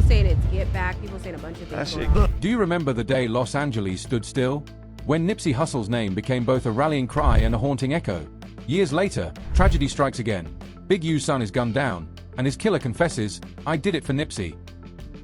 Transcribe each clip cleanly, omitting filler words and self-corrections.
saying it's get back. People saying a bunch of things. Do you remember the day Los Angeles stood still? When Nipsey Hussle's name became both a rallying cry and a haunting echo. Years later, tragedy strikes again. Big U's son is gunned down, and his killer confesses, "I did it for Nipsey."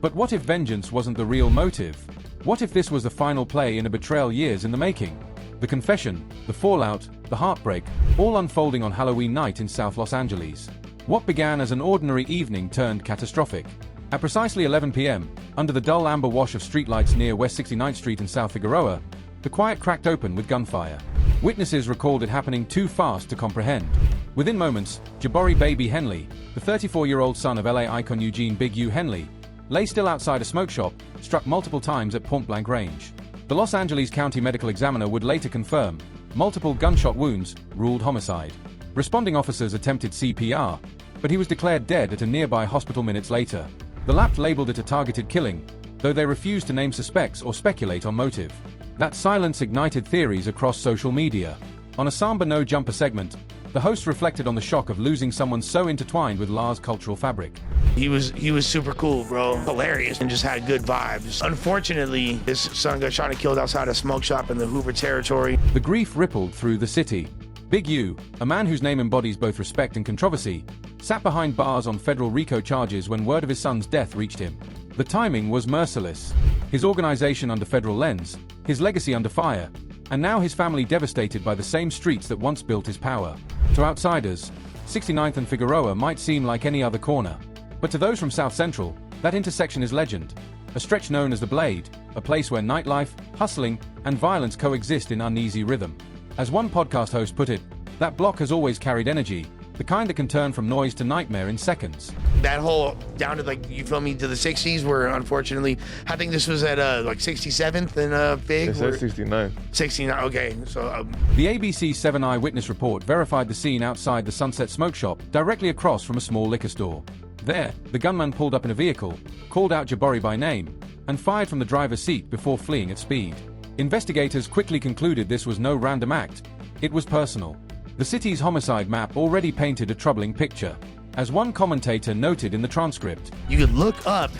But what if vengeance wasn't the real motive? What if this was the final play in a betrayal years in the making? The confession, the fallout, the heartbreak, all unfolding on Halloween night in South Los Angeles. What began as an ordinary evening turned catastrophic. At precisely 11 p.m., under the dull amber wash of streetlights near West 69th Street and South Figueroa, the quiet cracked open with gunfire. Witnesses recalled it happening too fast to comprehend. Within moments, Jabari Baby Henley, the 34-year-old son of LA icon Eugene Big U Henley, lay still outside a smoke shop, struck multiple times at point-blank range. The Los Angeles County Medical Examiner would later confirm multiple gunshot wounds, ruled homicide. Responding officers attempted CPR, but he was declared dead at a nearby hospital minutes later. The lab labeled it a targeted killing, though they refused to name suspects or speculate on motive. That silence ignited theories across social media. On a Samba No Jumper segment, the host reflected on the shock of losing someone so intertwined with La's cultural fabric. He was super cool, bro. Hilarious and just had good vibes. Unfortunately, his son got shot and killed outside a smoke shop in the Hoover territory. The grief rippled through the city. Big U, a man whose name embodies both respect and controversy, sat behind bars on federal RICO charges when word of his son's death reached him. The timing was merciless. His organization under federal lens, his legacy under fire, and now his family devastated by the same streets that once built his power. To outsiders, 69th and Figueroa might seem like any other corner. But to those from South Central, that intersection is legend. A stretch known as the Blade, a place where nightlife, hustling, and violence coexist in uneasy rhythm. As one podcast host put it, that block has always carried energy, the kind that can turn from noise to nightmare in seconds. That whole, down to like, you feel me, to the 60s, where unfortunately, I think this was at like 67th and Fig. It said 69. 69, okay. So The ABC 7 Eyewitness report verified the scene outside the Sunset Smoke Shop, directly across from a small liquor store. There, the gunman pulled up in a vehicle, called out Jabari by name, and fired from the driver's seat before fleeing at speed. Investigators quickly concluded this was no random act. It was personal. The city's homicide map already painted a troubling picture. As one commentator noted in the transcript, you could look up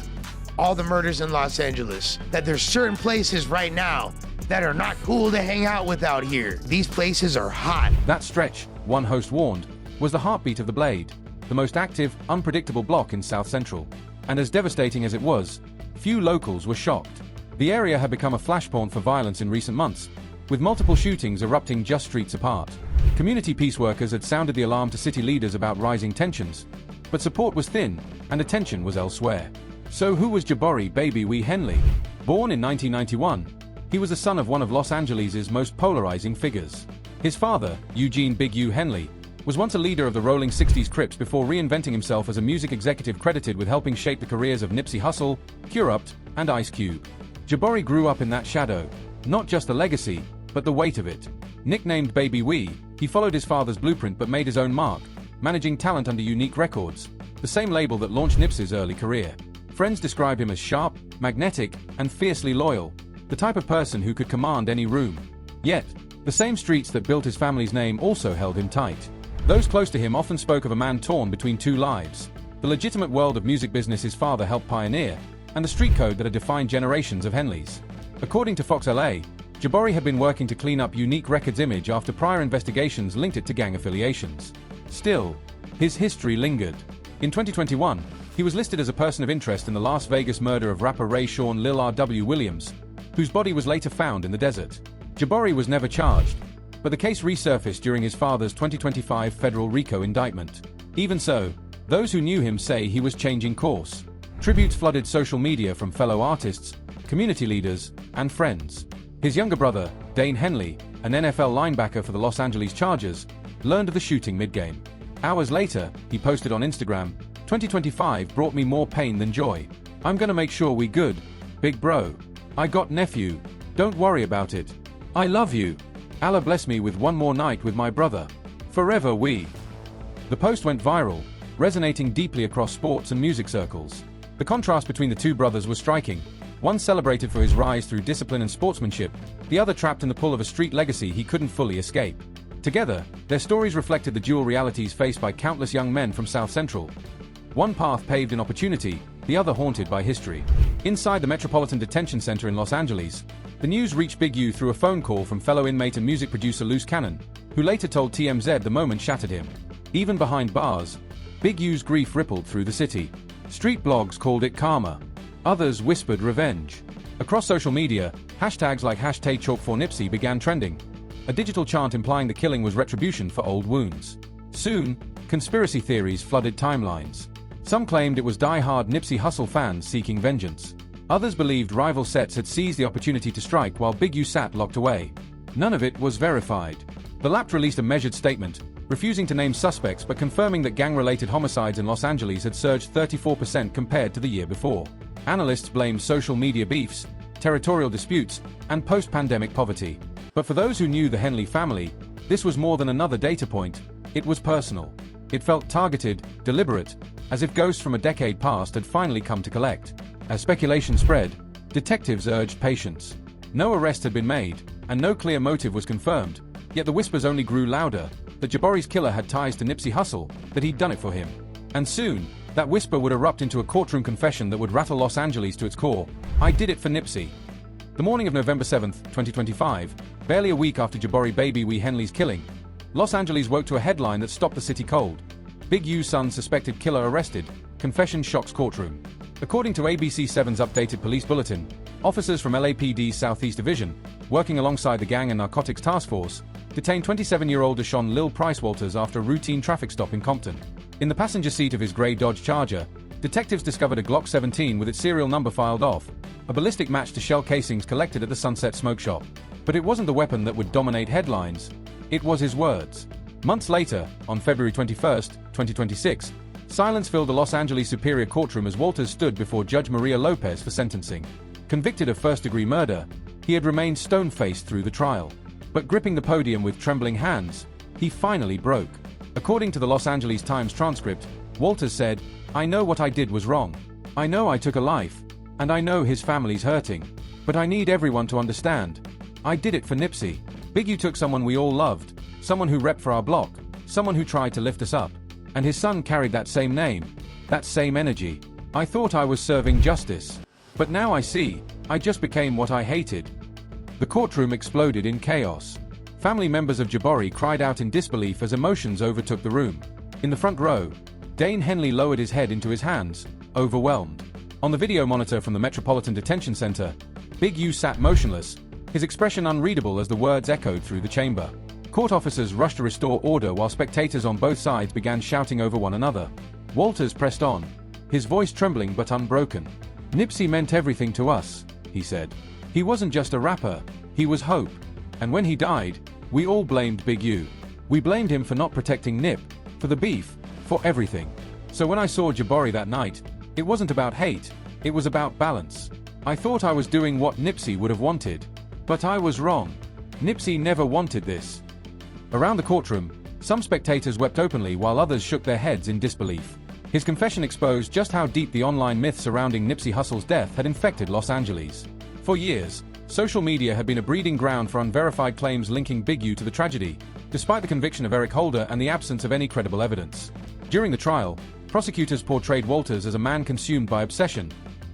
all the murders in Los Angeles, that there's certain places right now that are not cool to hang out with out here. These places are hot. That stretch, one host warned, was the heartbeat of the Blade, the most active, unpredictable block in South Central. And as devastating as it was, few locals were shocked. The area had become a flashpoint for violence in recent months, with multiple shootings erupting just streets apart. Community peace workers had sounded the alarm to city leaders about rising tensions, but support was thin, and attention was elsewhere. So who was Jabari Baby Wee Henley? Born in 1991, he was the son of one of Los Angeles' most polarizing figures. His father, Eugene Big U Henley, was once a leader of the Rolling 60s Crips before reinventing himself as a music executive credited with helping shape the careers of Nipsey Hussle, Curupt, and Ice Cube. Jabari grew up in that shadow, not just the legacy, but the weight of it. Nicknamed Baby Wee, he followed his father's blueprint but made his own mark, managing talent under Unique Records, the same label that launched Nipsey's early career. Friends describe him as sharp, magnetic, and fiercely loyal, the type of person who could command any room. Yet, the same streets that built his family's name also held him tight. Those close to him often spoke of a man torn between two lives: the legitimate world of music business his father helped pioneer, and the street code that had defined generations of Henleys. According to Fox LA, Jabari had been working to clean up Unique Records' image after prior investigations linked it to gang affiliations. Still, his history lingered. In 2021, he was listed as a person of interest in the Las Vegas murder of rapper Ray Sean Lil R.W. Williams, whose body was later found in the desert. Jabari was never charged, but the case resurfaced during his father's 2025 federal RICO indictment. Even so, those who knew him say he was changing course. Tributes flooded social media from fellow artists, community leaders, and friends. His younger brother, Dane Henley, an NFL linebacker for the Los Angeles Chargers, learned of the shooting mid-game. Hours later, he posted on Instagram, "2025 brought me more pain than joy. I'm gonna make sure we good, big bro. I got nephew. Don't worry about it. I love you. Allah bless me with one more night with my brother. Forever we." The post went viral, resonating deeply across sports and music circles. The contrast between the two brothers was striking. One celebrated for his rise through discipline and sportsmanship, the other trapped in the pull of a street legacy he couldn't fully escape. Together, their stories reflected the dual realities faced by countless young men from South Central. One path paved in opportunity, the other haunted by history. Inside the Metropolitan Detention Center in Los Angeles, the news reached Big U through a phone call from fellow inmate and music producer Loose Cannon, who later told TMZ the moment shattered him. Even behind bars, Big U's grief rippled through the city. Street blogs called it karma. Others whispered revenge. Across social media, hashtags like #ChalkForNipsey began trending, a digital chant implying the killing was retribution for old wounds. Soon, conspiracy theories flooded timelines. Some claimed it was die-hard Nipsey Hussle fans seeking vengeance. Others believed rival sets had seized the opportunity to strike while Big U sat locked away. None of it was verified. The Lapt released a measured statement, refusing to name suspects but confirming that gang-related homicides in Los Angeles had surged 34% compared to the year before. Analysts blamed social media beefs, territorial disputes, and post-pandemic poverty. But for those who knew the Henley family, this was more than another data point. It was personal. It felt targeted, deliberate, as if ghosts from a decade past had finally come to collect. As speculation spread, detectives urged patience. No arrest had been made, and no clear motive was confirmed, yet the whispers only grew louder, that Jabari's killer had ties to Nipsey Hussle, that he'd done it for him. And soon, that whisper would erupt into a courtroom confession that would rattle Los Angeles to its core. I did it for Nipsey. The morning of November 7, 2025, barely a week after Jabari Baby Wee Henley's killing, Los Angeles woke to a headline that stopped the city cold. Big U's son's suspected killer arrested. Confession shocks courtroom. According to ABC7's updated police bulletin, officers from LAPD's Southeast Division, working alongside the Gang and Narcotics Task Force, detained 27-year-old Deshaun Lil Price Walters after a routine traffic stop in Compton. In the passenger seat of his gray Dodge Charger, detectives discovered a Glock 17 with its serial number filed off, a ballistic match to shell casings collected at the Sunset Smoke Shop. But it wasn't the weapon that would dominate headlines. It was his words. Months later, on February 21, 2026, silence filled the Los Angeles Superior Courtroom as Walters stood before Judge Maria Lopez for sentencing. Convicted of first-degree murder, he had remained stone-faced through the trial. But gripping the podium with trembling hands, he finally broke. According to the Los Angeles Times transcript, Walters said, "I know what I did was wrong. I know I took a life. And I know his family's hurting. But I need everyone to understand. I did it for Nipsey. Big U took someone we all loved, someone who repped for our block, someone who tried to lift us up. And his son carried that same name, that same energy. I thought I was serving justice. But now I see, I just became what I hated." The courtroom exploded in chaos. Family members of Jabari cried out in disbelief as emotions overtook the room. In the front row, Dane Henley lowered his head into his hands, overwhelmed. On the video monitor from the Metropolitan Detention Center, Big U sat motionless, his expression unreadable as the words echoed through the chamber. Court officers rushed to restore order while spectators on both sides began shouting over one another. Walters pressed on, his voice trembling but unbroken. "Nipsey meant everything to us," he said. "He wasn't just a rapper, he was hope. And when he died, we all blamed Big U. We blamed him for not protecting Nip, for the beef, for everything. So when I saw Jabari that night, it wasn't about hate, it was about balance. I thought I was doing what Nipsey would have wanted. But I was wrong. Nipsey never wanted this." Around the courtroom, some spectators wept openly while others shook their heads in disbelief. His confession exposed just how deep the online myth surrounding Nipsey Hussle's death had infected Los Angeles. For years, social media had been a breeding ground for unverified claims linking Big U to the tragedy, despite the conviction of Eric Holder and the absence of any credible evidence. During the trial, prosecutors portrayed Walters as a man consumed by obsession,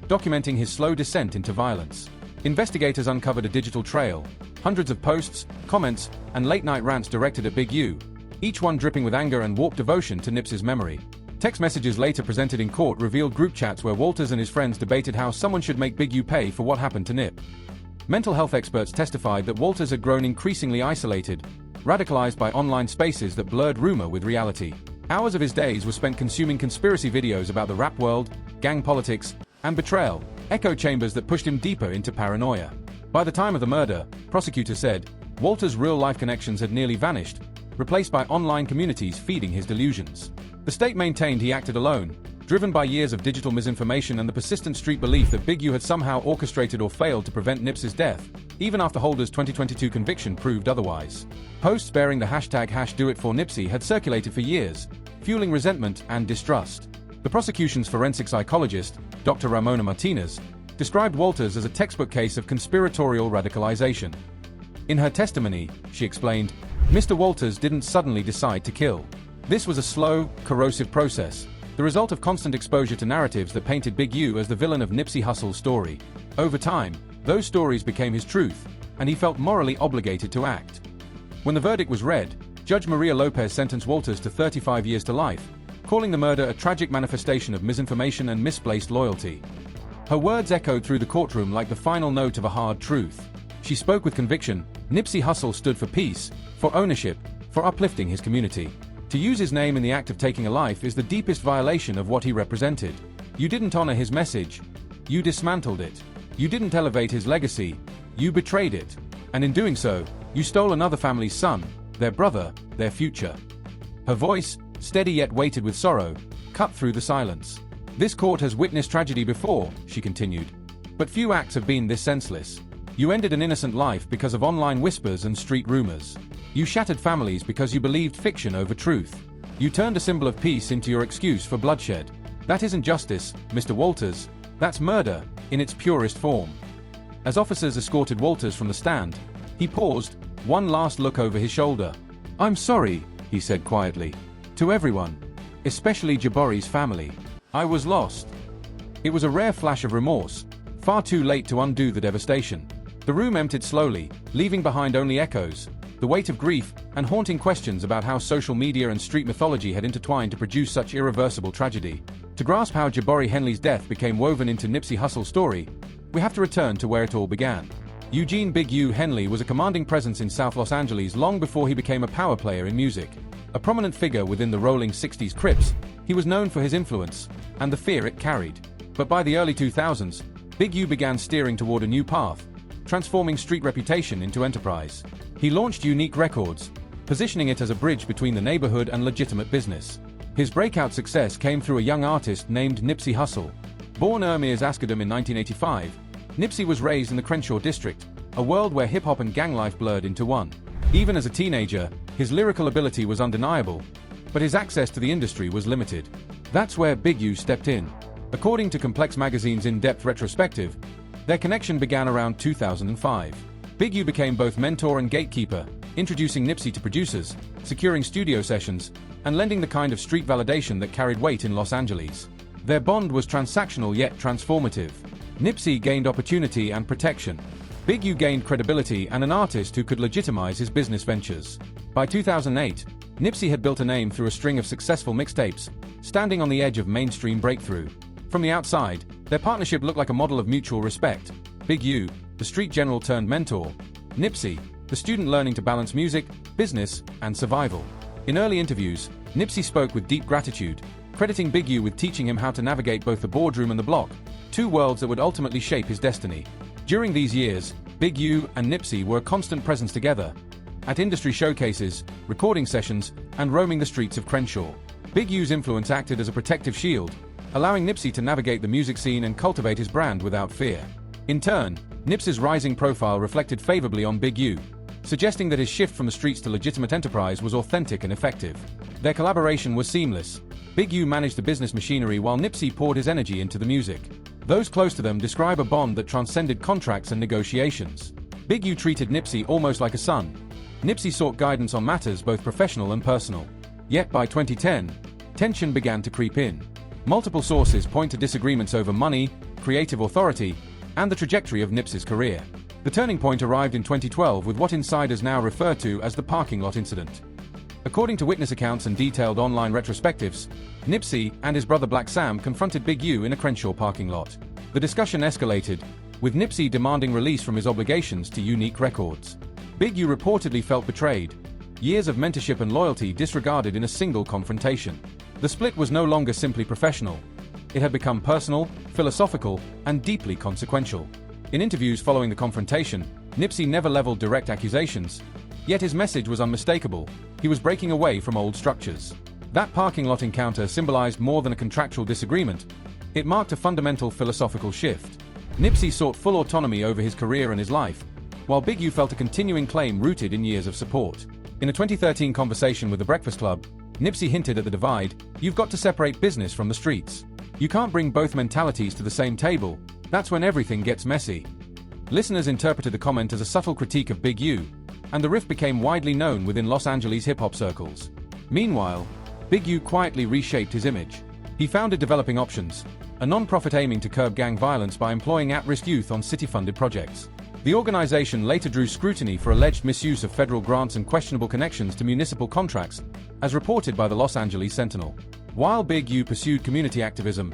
documenting his slow descent into violence. Investigators uncovered a digital trail, hundreds of posts, comments, and late-night rants directed at Big U, each one dripping with anger and warped devotion to Nipsey's memory. Text messages later presented in court revealed group chats where Walters and his friends debated how someone should make Big U pay for what happened to Nip. Mental health experts testified that Walters had grown increasingly isolated, radicalized by online spaces that blurred rumor with reality. Hours of his days were spent consuming conspiracy videos about the rap world, gang politics, and betrayal, echo chambers that pushed him deeper into paranoia. By the time of the murder, prosecutors said, Walters' real-life connections had nearly vanished, replaced by online communities feeding his delusions. The state maintained he acted alone, driven by years of digital misinformation and the persistent street belief that Big U had somehow orchestrated or failed to prevent Nipsey's death, even after Holder's 2022 conviction proved otherwise. Posts bearing the hashtag #DoItForNipsey had circulated for years, fueling resentment and distrust. The prosecution's forensic psychologist, Dr. Ramona Martinez, described Walters as a textbook case of conspiratorial radicalization. In her testimony, she explained, "Mr. Walters didn't suddenly decide to kill. This was a slow, corrosive process. the result of constant exposure to narratives that painted Big U as the villain of Nipsey Hussle's story. Over time, those stories became his truth, and he felt morally obligated to act. When the verdict was read, Judge Maria Lopez sentenced Walters to 35 years to life, calling the murder a tragic manifestation of misinformation and misplaced loyalty. Her words echoed through the courtroom like the final note of a hard truth. She spoke with conviction. Nipsey Hussle stood for peace, for ownership, for uplifting his community. To use his name in the act of taking a life is the deepest violation of what he represented. You didn't honor his message. You dismantled it. You didn't elevate his legacy. You betrayed it. And in doing so, you stole another family's son, their brother, their future. Her voice, steady yet weighted with sorrow, cut through the silence. This court has witnessed tragedy before, she continued. But few acts have been this senseless. You ended an innocent life because of online whispers and street rumors. You shattered families because you believed fiction over truth. You turned a symbol of peace into your excuse for bloodshed. That isn't justice, Mr. Walters. That's murder, in its purest form. As officers escorted Walters from the stand, he paused, one last look over his shoulder. "I'm sorry," he said quietly. "To everyone. Especially Jabari's family. I was lost." It was a rare flash of remorse, far too late to undo the devastation. The room emptied slowly, leaving behind only echoes, the weight of grief, and haunting questions about how social media and street mythology had intertwined to produce such irreversible tragedy. To grasp how Jabari Henley's death became woven into Nipsey Hussle's story, we have to return to where it all began. Eugene Big U Henley was a commanding presence in South Los Angeles long before he became a power player in music. A prominent figure within the rolling 60s Crips, he was known for his influence and the fear it carried. But by the early 2000s, Big U began steering toward a new path, transforming street reputation into enterprise. He launched Unique Records, positioning it as a bridge between the neighborhood and legitimate business. His breakout success came through a young artist named Nipsey Hussle. Born Ermias Askedom in 1985, Nipsey was raised in the Crenshaw district, a world where hip-hop and gang life blurred into one. Even as a teenager, his lyrical ability was undeniable, but his access to the industry was limited. That's where Big U stepped in. According to Complex Magazine's in-depth retrospective, their connection began around 2005. Big U became both mentor and gatekeeper, introducing Nipsey to producers, securing studio sessions, and lending the kind of street validation that carried weight in Los Angeles. Their bond was transactional yet transformative. Nipsey gained opportunity and protection. Big U gained credibility and an artist who could legitimize his business ventures. By 2008, Nipsey had built a name through a string of successful mixtapes, standing on the edge of mainstream breakthrough. From the outside, their partnership looked like a model of mutual respect. Big U, the street general turned mentor. Nipsey, the student learning to balance music, business, and survival. In early interviews, Nipsey spoke with deep gratitude, crediting Big U with teaching him how to navigate both the boardroom and the block, two worlds that would ultimately shape his destiny. During these years, Big U and Nipsey were a constant presence together, at industry showcases, recording sessions, and roaming the streets of Crenshaw. Big U's influence acted as a protective shield, allowing Nipsey to navigate the music scene and cultivate his brand without fear. In turn, Nipsey's rising profile reflected favorably on Big U, suggesting that his shift from the streets to legitimate enterprise was authentic and effective. Their collaboration was seamless. Big U managed the business machinery while Nipsey poured his energy into the music. Those close to them describe a bond that transcended contracts and negotiations. Big U treated Nipsey almost like a son. Nipsey sought guidance on matters both professional and personal. Yet by 2010, tension began to creep in. Multiple sources point to disagreements over money, creative authority, and the trajectory of Nipsey's career. The turning point arrived in 2012 with what insiders now refer to as the parking lot incident. According to witness accounts and detailed online retrospectives, Nipsey and his brother Black Sam confronted Big U in a Crenshaw parking lot. The discussion escalated, with Nipsey demanding release from his obligations to Unique Records. Big U reportedly felt betrayed, years of mentorship and loyalty disregarded in a single confrontation. The split was no longer simply professional. It had become personal, philosophical, and deeply consequential. In interviews following the confrontation, Nipsey never leveled direct accusations, yet his message was unmistakable. He was breaking away from old structures. That parking lot encounter symbolized more than a contractual disagreement. It marked a fundamental philosophical shift. Nipsey sought full autonomy over his career and his life, while Big U felt a continuing claim rooted in years of support. In a 2013 conversation with The Breakfast Club, Nipsey hinted at the divide: "You've got to separate business from the streets. You can't bring both mentalities to the same table. That's when everything gets messy." Listeners interpreted the comment as a subtle critique of Big U, and the riff became widely known within Los Angeles hip-hop circles. Meanwhile, Big U quietly reshaped his image. He founded Developing Options, a non-profit aiming to curb gang violence by employing at-risk youth on city-funded projects. The organization later drew scrutiny for alleged misuse of federal grants and questionable connections to municipal contracts, as reported by the Los Angeles Sentinel. While Big U pursued community activism,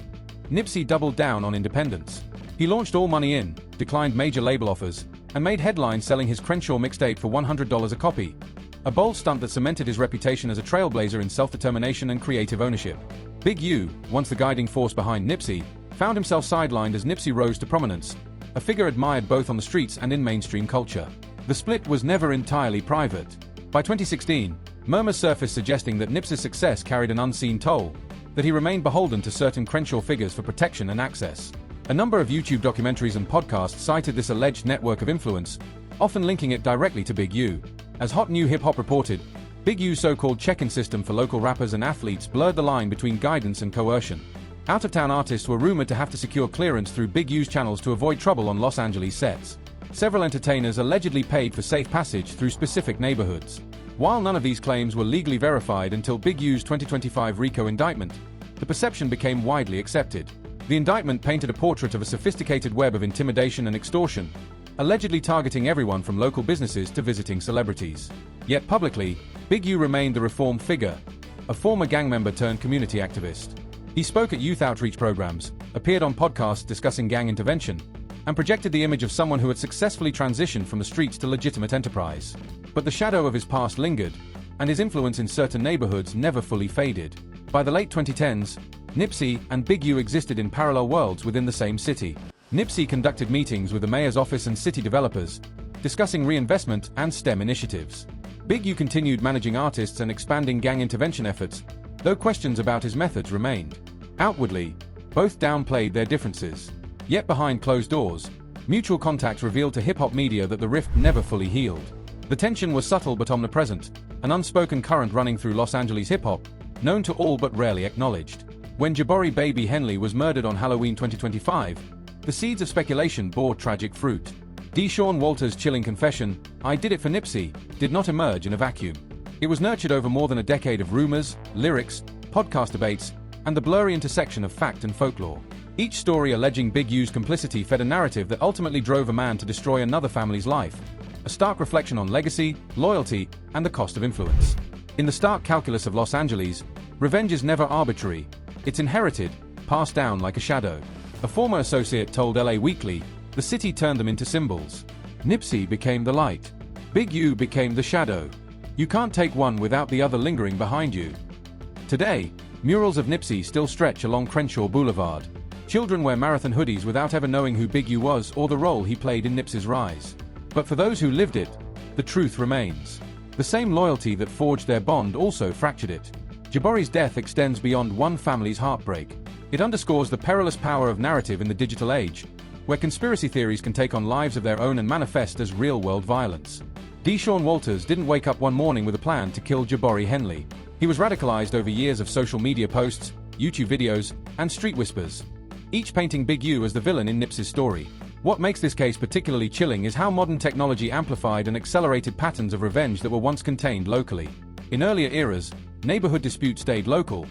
Nipsey doubled down on independence. He launched All Money In, declined major label offers, and made headlines selling his Crenshaw mixtape for $100 a copy. A bold stunt that cemented his reputation as a trailblazer in self-determination and creative ownership. Big U, once the guiding force behind Nipsey, found himself sidelined as Nipsey rose to prominence, a figure admired both on the streets and in mainstream culture. The split was never entirely private. By 2016, murmurs surfaced suggesting that Nipsey's success carried an unseen toll, that he remained beholden to certain Crenshaw figures for protection and access. A number of YouTube documentaries and podcasts cited this alleged network of influence, often linking it directly to Big U. As Hot New Hip Hop reported, Big U's so-called check-in system for local rappers and athletes blurred the line between guidance and coercion. Out-of-town artists were rumored to have to secure clearance through Big U's channels to avoid trouble on Los Angeles sets. Several entertainers allegedly paid for safe passage through specific neighborhoods. While none of these claims were legally verified until Big U's 2025 RICO indictment, the perception became widely accepted. The indictment painted a portrait of a sophisticated web of intimidation and extortion, allegedly targeting everyone from local businesses to visiting celebrities. Yet publicly, Big U remained the reform figure, a former gang member turned community activist. He spoke at youth outreach programs, appeared on podcasts discussing gang intervention, and projected the image of someone who had successfully transitioned from the streets to legitimate enterprise. But the shadow of his past lingered, and his influence in certain neighborhoods never fully faded. By the late 2010s, Nipsey and Big U existed in parallel worlds within the same city. Nipsey conducted meetings with the mayor's office and city developers, discussing reinvestment and STEM initiatives. Big U continued managing artists and expanding gang intervention efforts, though questions about his methods remained. Outwardly, both downplayed their differences. Yet behind closed doors, mutual contacts revealed to hip-hop media that the rift never fully healed. The tension was subtle but omnipresent, an unspoken current running through Los Angeles hip-hop, known to all but rarely acknowledged. When Jabari Baby Henley was murdered on Halloween 2025, the seeds of speculation bore tragic fruit. Deshaun Walters' chilling confession, "I did it for Nipsey," did not emerge in a vacuum. It was nurtured over more than a decade of rumors, lyrics, podcast debates, and the blurry intersection of fact and folklore. Each story alleging Big U's complicity fed a narrative that ultimately drove a man to destroy another family's life, a stark reflection on legacy, loyalty, and the cost of influence. In the stark calculus of Los Angeles, revenge is never arbitrary. It's inherited, passed down like a shadow. A former associate told LA Weekly, the city turned them into symbols. Nipsey became the light. Big U became the shadow. You can't take one without the other lingering behind you. Today, murals of Nipsey still stretch along Crenshaw Boulevard. Children wear marathon hoodies without ever knowing who Big U was or the role he played in Nipsey's rise. But for those who lived it, the truth remains. The same loyalty that forged their bond also fractured it. Jabari's death extends beyond one family's heartbreak. It underscores the perilous power of narrative in the digital age, where conspiracy theories can take on lives of their own and manifest as real-world violence. Deshaun Walters didn't wake up one morning with a plan to kill Jabari Henley. He was radicalized over years of social media posts, YouTube videos, and street whispers, each painting Big U as the villain in Nipsey's story. What makes this case particularly chilling is how modern technology amplified and accelerated patterns of revenge that were once contained locally. In earlier eras, neighborhood disputes stayed local,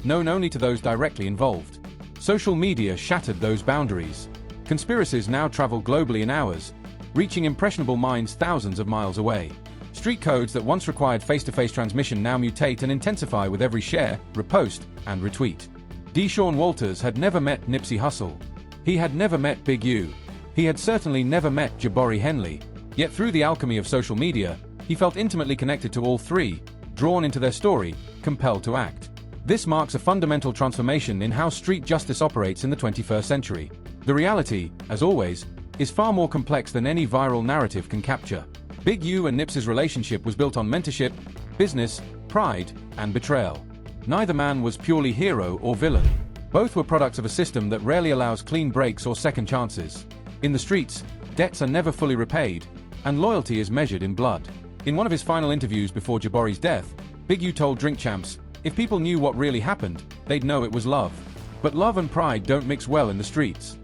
known only to those directly involved. Social media shattered those boundaries. Conspiracies now travel globally in hours, reaching impressionable minds thousands of miles away. Street codes that once required face-to-face transmission now mutate and intensify with every share, repost, and retweet. Deshaun Walters had never met Nipsey Hussle. He had never met Big U. He had certainly never met Jabari Henley. Yet through the alchemy of social media, he felt intimately connected to all three, drawn into their story, compelled to act. This marks a fundamental transformation in how street justice operates in the 21st century. The reality, as always, is far more complex than any viral narrative can capture. Big U and Nipsey's relationship was built on mentorship, business, pride, and betrayal. Neither man was purely hero or villain. Both were products of a system that rarely allows clean breaks or second chances. In the streets, debts are never fully repaid, and loyalty is measured in blood. In one of his final interviews before Jabari's death, Big U told Drink Champs, if people knew what really happened, they'd know it was love. But love and pride don't mix well in the streets.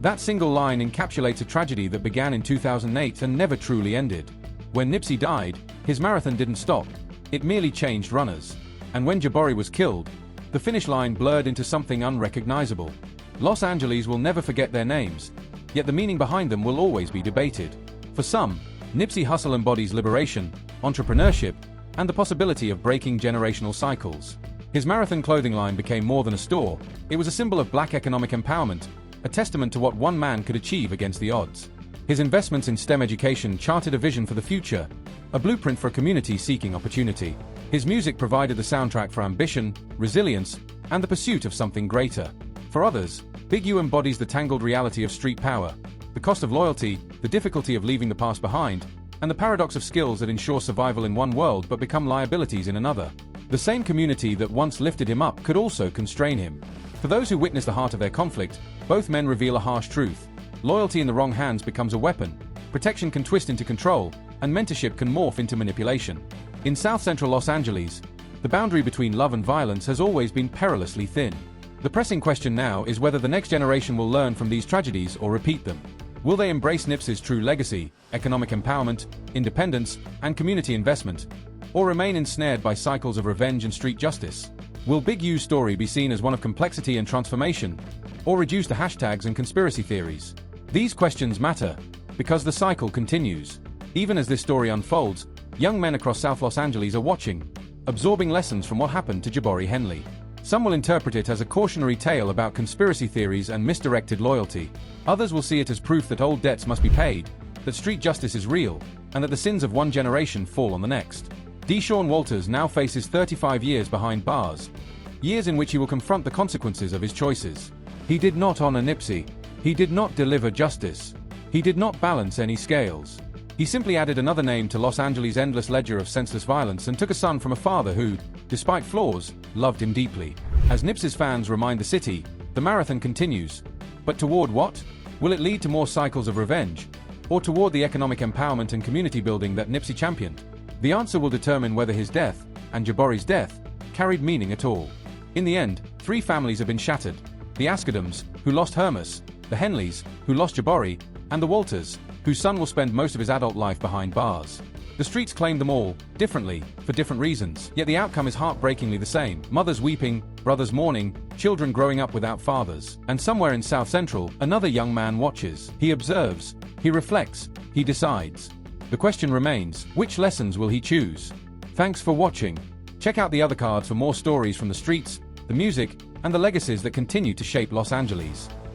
That single line encapsulates a tragedy that began in 2008 and never truly ended. When Nipsey died, his marathon didn't stop. It merely changed runners. And when Jabari was killed, The finish line blurred into something unrecognizable. Los Angeles will never forget their names, yet the meaning behind them will always be debated. For some, Nipsey Hussle embodies liberation, entrepreneurship, and the possibility of breaking generational cycles. His marathon clothing line became more than a store. It was a symbol of black economic empowerment, a testament to what one man could achieve against the odds. His investments in STEM education charted a vision for the future, a blueprint for a community seeking opportunity. His music provided the soundtrack for ambition, resilience, and the pursuit of something greater. For others, Big U embodies the tangled reality of street power, the cost of loyalty, the difficulty of leaving the past behind, and the paradox of skills that ensure survival in one world but become liabilities in another. The same community that once lifted him up could also constrain him. For those who witness the heart of their conflict, both men reveal a harsh truth. Loyalty in the wrong hands becomes a weapon, protection can twist into control, and mentorship can morph into manipulation. In South Central Los Angeles, the boundary between love and violence has always been perilously thin. The pressing question now is whether the next generation will learn from these tragedies or repeat them. Will they embrace Nipsey's true legacy, economic empowerment, independence, and community investment, or remain ensnared by cycles of revenge and street justice? Will Big U's story be seen as one of complexity and transformation, or reduced to hashtags and conspiracy theories? These questions matter, because the cycle continues. Even as this story unfolds, young men across South Los Angeles are watching, absorbing lessons from what happened to Jabari Henley. Some will interpret it as a cautionary tale about conspiracy theories and misdirected loyalty. Others will see it as proof that old debts must be paid, that street justice is real, and that the sins of one generation fall on the next. Deshaun Walters now faces 35 years behind bars, years in which he will confront the consequences of his choices. He did not honor Nipsey. He did not deliver justice. He did not balance any scales. He simply added another name to Los Angeles' endless ledger of senseless violence and took a son from a father who, despite flaws, loved him deeply. As Nipsey's fans remind the city, the marathon continues. But toward what? Will it lead to more cycles of revenge, or toward the economic empowerment and community building that Nipsey championed? The answer will determine whether his death, and Jabari's death, carried meaning at all. In the end, 3 families have been shattered. The Askedams, who lost Hermas, the Henleys, who lost Jabari, and the Walters, whose son will spend most of his adult life behind bars. The streets claim them all, differently, for different reasons, yet the outcome is heartbreakingly the same. Mothers weeping, brothers mourning, children growing up without fathers. And somewhere in South Central, another young man watches. He observes, he reflects, he decides. The question remains, which lessons will he choose? Thanks for watching. Check out the other cards for more stories from the streets, the music, and the legacies that continue to shape Los Angeles.